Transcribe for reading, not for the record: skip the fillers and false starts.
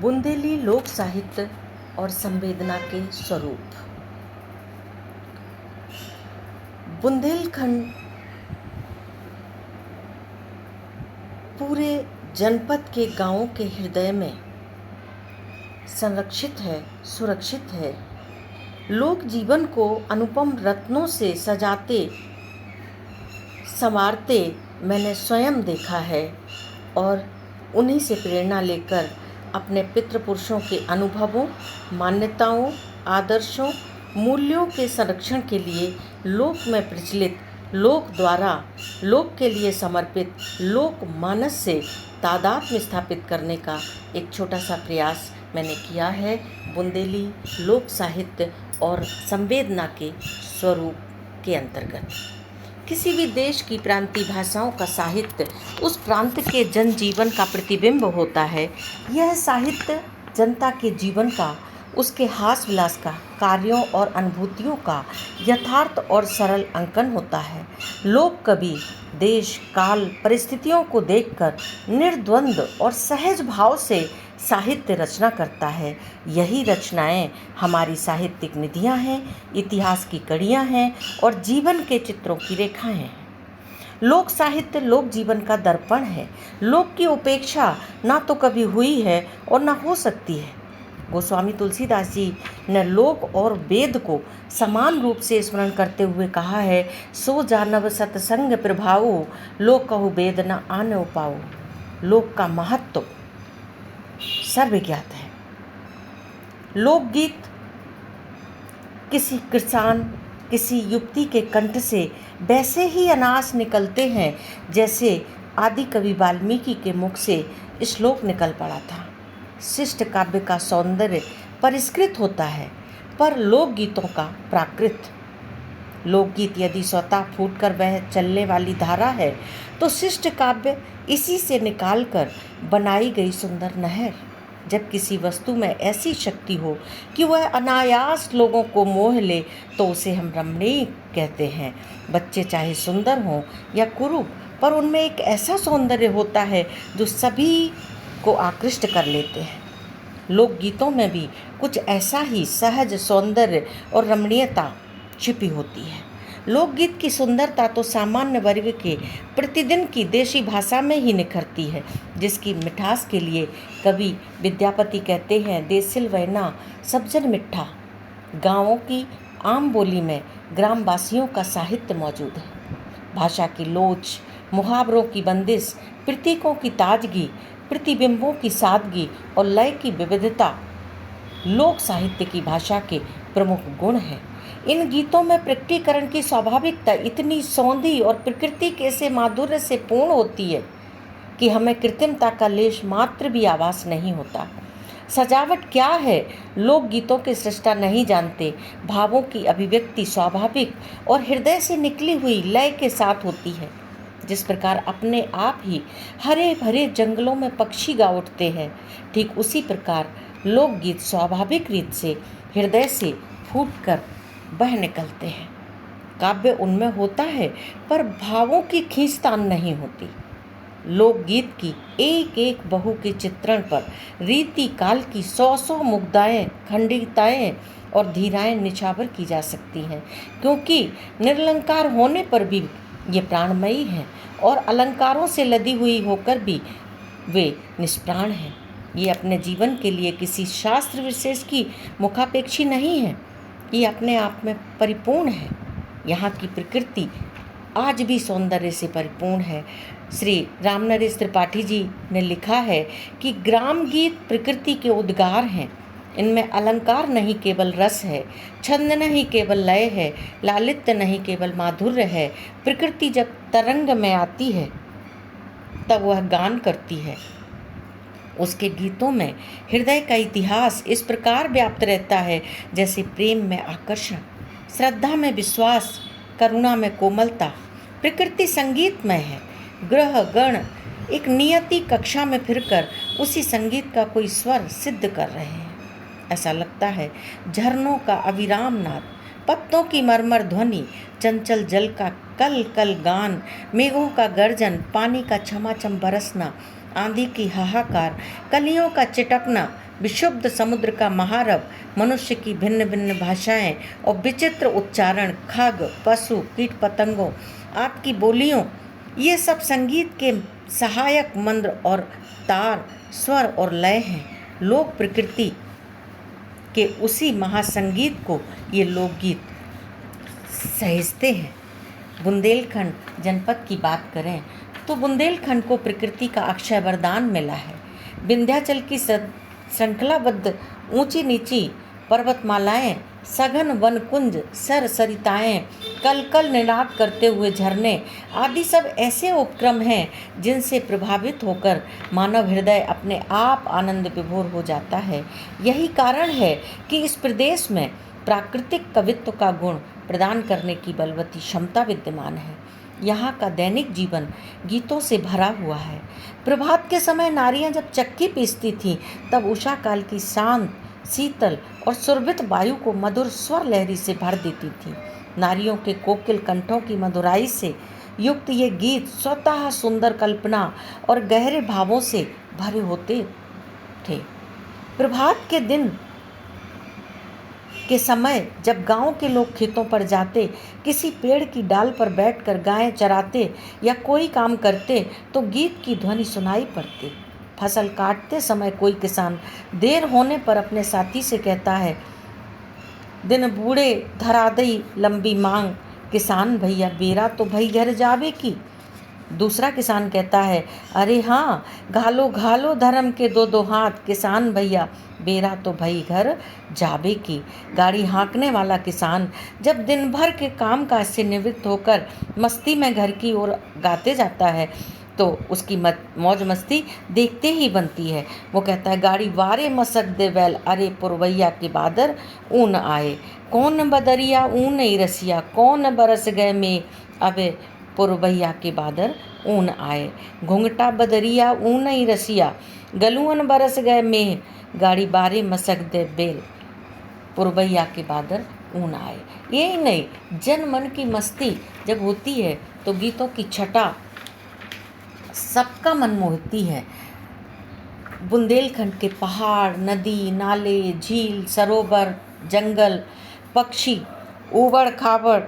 बुंदेली लोक साहित्य और संवेदना के स्वरूप। बुंदेलखंड पूरे जनपद के गांवों के हृदय में संरक्षित है, सुरक्षित है। लोक जीवन को अनुपम रत्नों से सजाते संवारते मैंने स्वयं देखा है और उन्हीं से प्रेरणा लेकर अपने पितृपुरुषों के अनुभवों, मान्यताओं, आदर्शों, मूल्यों के संरक्षण के लिए लोक में प्रचलित, लोक द्वारा लोक के लिए समर्पित लोक मानस से तादाद में स्थापित करने का एक छोटा सा प्रयास मैंने किया है। बुंदेली लोक साहित्य और संवेदना के स्वरूप के अंतर्गत किसी भी देश की प्रांतीय भाषाओं का साहित्य उस प्रांत के जनजीवन का प्रतिबिंब होता है। यह साहित्य जनता के जीवन का, उसके हास विलास का, कार्यों और अनुभूतियों का यथार्थ और सरल अंकन होता है। लोक कवि देश, काल, परिस्थितियों को देखकर निर्द्वंद और सहज भाव से साहित्य रचना करता है। यही रचनाएं हमारी साहित्यिक निधियां हैं, इतिहास की कड़ियां हैं और जीवन के चित्रों की रेखाएं हैं। लोक साहित्य लोक जीवन का दर्पण है। लोक की उपेक्षा ना तो कभी हुई है और ना हो सकती है। गोस्वामी तुलसीदास जी ने लोक और वेद को समान रूप से स्मरण करते हुए कहा है, सो जानव सतसंग प्रभावो, लोक कहु वेद न आन पाओ। लोक का महत्व सर्वज्ञात है। लोकगीत किसी किसान, किसी युवती के कंठ से वैसे ही अनास निकलते हैं जैसे आदि कवि वाल्मीकि के मुख से श्लोक निकल पड़ा था। शिष्ट काव्य का सौंदर्य परिष्कृत होता है, पर लोकगीतों का प्राकृत। लोकगीत यदि स्वतः फूटकर वह चलने वाली धारा है तो शिष्ट काव्य इसी से निकालकर बनाई गई सुंदर नहर। जब किसी वस्तु में ऐसी शक्ति हो कि वह अनायास लोगों को मोह ले तो उसे हम रमणीय कहते हैं। बच्चे चाहे सुंदर हों या कुरूप, पर उनमें एक ऐसा सौंदर्य होता है जो सभी को आकृष्ट कर लेते हैं। लोकगीतों में भी कुछ ऐसा ही सहज सौंदर्य और रमणीयता छिपी होती है। लोकगीत की सुंदरता तो सामान्य वर्ग के प्रतिदिन की देशी भाषा में ही निखरती है, जिसकी मिठास के लिए कवि विद्यापति कहते हैं, देसिल वैना सब जन मिठा। गाँवों की आम बोली में ग्रामवासियों का साहित्य मौजूद है। भाषा की लोच, मुहावरों की बंदिश, प्रतीकों की ताजगी, प्रतिबिंबों की सादगी और लय की विविधता लोक साहित्य की भाषा के प्रमुख गुण हैं। इन गीतों में प्रकटीकरण की स्वाभाविकता इतनी सौंधी और प्रकृति के से माधुर्य से पूर्ण होती है कि हमें कृत्रिमता का लेश मात्र भी आभास नहीं होता। सजावट क्या है, लोकगीतों के सृष्टा नहीं जानते। भावों की अभिव्यक्ति स्वाभाविक और हृदय से निकली हुई लय के साथ होती है। जिस प्रकार अपने आप ही हरे भरे जंगलों में पक्षी गा उठते हैं, ठीक उसी प्रकार लोकगीत स्वाभाविक रीत से हृदय से फूटकर बह निकलते हैं। काव्य उनमें होता है, पर भावों की खींचतान नहीं होती। लोकगीत की एक एक बहू के चित्रण पर रीति काल की 100 मुग्धाएं, खंडिताएं और धीराएं निछावर की जा सकती हैं, क्योंकि निरलंकार होने पर भी ये प्राणमयी हैं और अलंकारों से लदी हुई होकर भी वे निष्प्राण हैं। ये अपने जीवन के लिए किसी शास्त्र विशेष की मुखापेक्षी नहीं है, ये अपने आप में परिपूर्ण है। यहाँ की प्रकृति आज भी सौंदर्य से परिपूर्ण है। श्री रामनरेश त्रिपाठी जी ने लिखा है कि ग्राम गीत प्रकृति के उद्गार हैं। इनमें अलंकार नहीं केवल रस है, छंद नहीं केवल लय है, लालित्य नहीं केवल माधुर्य है। प्रकृति जब तरंग में आती है तब वह गान करती है। उसके गीतों में हृदय का इतिहास इस प्रकार व्याप्त रहता है जैसे प्रेम में आकर्षण, श्रद्धा में विश्वास, करुणा में कोमलता। प्रकृति संगीतमय है। ग्रह गण एक नियति कक्षा में फिरकर उसी संगीत का कोई स्वर सिद्ध कर रहे हैं। ऐसा लगता है झरनों का अविराम नाद, पत्तों की मरमर ध्वनि, चंचल जल का कल कल गान, मेघों का गर्जन, पानी का छमाछम बरसना, आंधी की हाहाकार, कलियों का चिटकना, विशुद्ध समुद्र का महारव, मनुष्य की भिन्न भिन्न भाषाएं और विचित्र उच्चारण, खग, पशु, कीट पतंगों, आपकी बोलियों, ये सब संगीत के सहायक मंत्र और तार, स्वर और लय हैं। लोक प्रकृति के उसी महासंगीत को ये लोकगीत सहेजते हैं। बुंदेलखंड जनपद की बात करें तो बुंदेलखंड को प्रकृति का अक्षय वरदान मिला है। विंध्याचल की श्रृंखलाबद्ध ऊंची नीची पर्वतमालाएं, सघन वन कुंज, सरिताएं, कल कल निनाद करते हुए झरने आदि सब ऐसे उपक्रम हैं जिनसे प्रभावित होकर मानव हृदय अपने आप आनंद विभोर हो जाता है। यही कारण है कि इस प्रदेश में प्राकृतिक कवित्व का गुण प्रदान करने की बलवती क्षमता विद्यमान है। यहाँ का दैनिक जीवन गीतों से भरा हुआ है। प्रभात के समय नारियां जब चक्की पीसती थीं, तब उषा काल की शांत, शीतल और सुरभित वायु को मधुर स्वर लहरी से भर देती थी। नारियों के कोकिल कंठों की मधुराई से युक्त ये गीत स्वतः सुंदर कल्पना और गहरे भावों से भरे होते थे। प्रभात के दिन के समय जब गांव के लोग खेतों पर जाते, किसी पेड़ की डाल पर बैठकर गायें चराते या कोई काम करते, तो गीत की ध्वनि सुनाई पड़ती। फसल काटते समय कोई किसान देर होने पर अपने साथी से कहता है, दिन बूढ़े धरा दई लंबी मांग, किसान भैया बेरा तो भई घर जावे की। दूसरा किसान कहता है, अरे हाँ, घालो घालो धर्म के दो दो हाथ, किसान भैया बेरा तो भई घर जावे की। गाड़ी हाँकने वाला किसान जब दिन भर के काम काज से निवृत्त होकर मस्ती में घर की ओर गाते जाता है, तो उसकी मौज मस्ती देखते ही बनती है। वो कहता है, गाड़ी वारे मसक दे बैल, अरे पुरवैया के बादर ऊन आए, कौन बदरिया ऊन नहीं रसिया, कौन बरस गए में अबे पुरवैया के बादर ऊन आए। घुंघटा बदरिया ऊन नहीं रसिया, गलुअन बरस गए में, गाड़ी बारे मसक दे बेल, पुरवैया के बादर ऊन आए। यही नहीं, जन मन की मस्ती जब होती है तो गीतों की छटा सबका मन मोहती है। बुंदेलखंड के पहाड़, नदी, नाले, झील, सरोवर, जंगल, पक्षी, ऊबड़ खाबड़